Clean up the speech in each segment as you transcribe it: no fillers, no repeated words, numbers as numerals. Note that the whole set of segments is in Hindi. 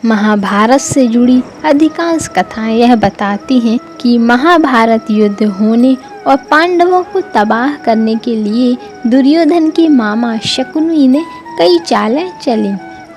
महाभारत से जुड़ी अधिकांश कथाएं यह बताती हैं कि महाभारत युद्ध होने और पांडवों को तबाह करने के लिए दुर्योधन के मामा शकुनी ने कई चालें चली,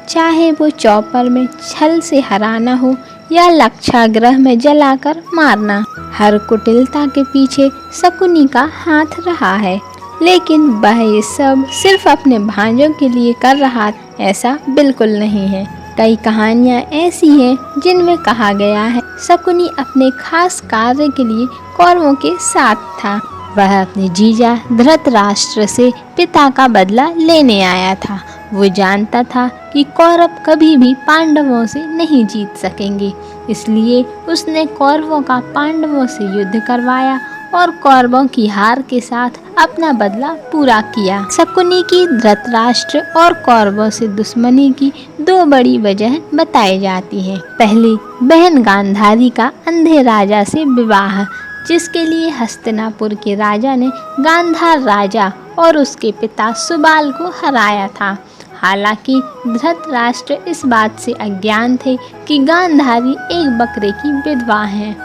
चाहे वो चौपर में छल से हराना हो या लक्षागृह में जलाकर मारना। हर कुटिलता के पीछे शकुनी का हाथ रहा है, लेकिन वह ये सब सिर्फ अपने भांजों के लिए कर रहा, ऐसा बिल्कुल नहीं है। कई कहानियाँ ऐसी हैं जिनमें कहा गया है शकुनी अपने खास कार्य के लिए कौरवों के साथ था। वह अपने जीजा धृतराष्ट्र से पिता का बदला लेने आया था। वो जानता था कि कौरव कभी भी पांडवों से नहीं जीत सकेंगे, इसलिए उसने कौरवों का पांडवों से युद्ध करवाया और कौरवों की हार के साथ अपना बदला पूरा किया। शकुनी की धृतराष्ट्र और कौरवों से दुश्मनी की दो बड़ी वजह बताई जाती हैं। पहली, बहन गांधारी का अंधे राजा से विवाह, जिसके लिए हस्तिनापुर के राजा ने गांधार राजा और उसके पिता सुबाल को हराया था। हालांकि धृतराष्ट्र इस बात से अज्ञान थे कि गांधारी एक बकरे की विधवा हैं।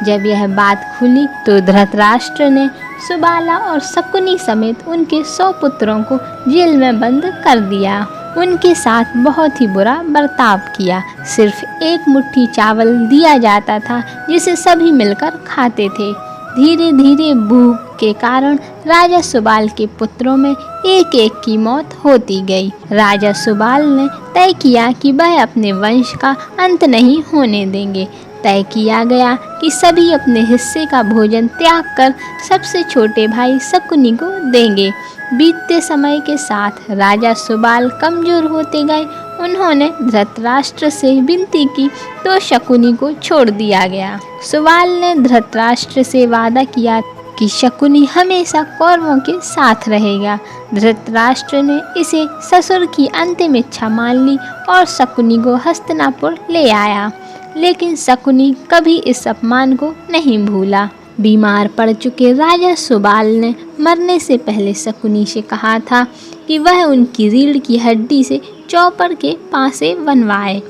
जब यह बात खुली तो धृतराष्ट्र ने सुबाला और शकुनी समेत उनके 100 पुत्रों को जेल में बंद कर दिया। उनके साथ बहुत ही बुरा बर्ताव किया। सिर्फ एक मुट्ठी चावल दिया जाता था जिसे सभी मिलकर खाते थे। धीरे धीरे भूख के कारण राजा सुबाल के पुत्रों में एक एक की मौत होती गई। राजा सुबाल ने तय किया कि वह अपने वंश का अंत नहीं होने देंगे। तय किया गया कि सभी अपने हिस्से का भोजन त्याग कर सबसे छोटे भाई शकुनी को देंगे। बीतते समय के साथ राजा सुबाल कमजोर होते गए। उन्होंने धृतराष्ट्र से विनती की तो शकुनी को छोड़ दिया गया। सुबाल ने धृतराष्ट्र से वादा किया कि शकुनी हमेशा कौरवों के साथ रहेगा। धृतराष्ट्र ने इसे ससुर की अंतिम इच्छा मान ली और शकुनी को हस्तिनापुर ले आया, लेकिन शकुनी कभी इस अपमान को नहीं भूला। बीमार पड़ चुके राजा सुबाल ने मरने से पहले शकुनी से कहा था कि वह उनकी रीढ़ की हड्डी से चौपर के पासे बनवाए।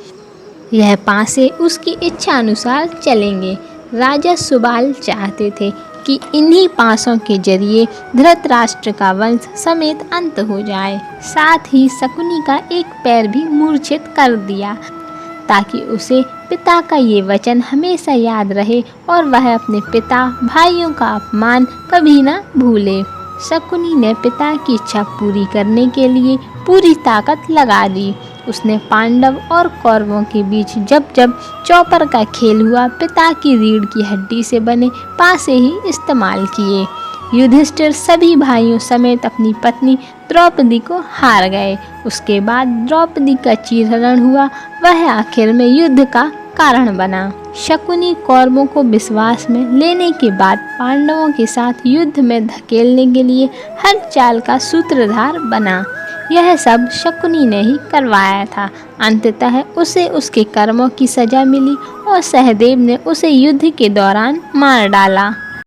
यह पासे उसकी इच्छा अनुसार चलेंगे। राजा सुबाल चाहते थे कि इन्हीं पासों के जरिए धृतराष्ट्र का वंश समेत अंत हो जाए। साथ ही शकुनी का एक पैर भी मूर्छित कर दिया ताकि उसे पिता का ये वचन हमेशा याद रहे और वह अपने पिता भाइयों का अपमान कभी न भूले। शकुनी ने पिता की इच्छा पूरी करने के लिए पूरी ताकत लगा दी। उसने पांडव और कौरवों के बीच जब जब चौपर का खेल हुआ, पिता की रीढ़ की हड्डी से बने पासे ही इस्तेमाल किए। युधिष्ठिर सभी भाइयों समेत अपनी पत्नी द्रौपदी को हार गए। उसके बाद द्रौपदी का चीरहरण हुआ। वह आखिर में युद्ध का कारण बना। शकुनी कौरवों को विश्वास में लेने के बाद पांडवों के साथ युद्ध में धकेलने के लिए हर चाल का सूत्रधार बना। यह सब शकुनी ने ही करवाया था। अंततः उसे उसके कर्मों की सजा मिली और सहदेव ने उसे युद्ध के दौरान मार डाला।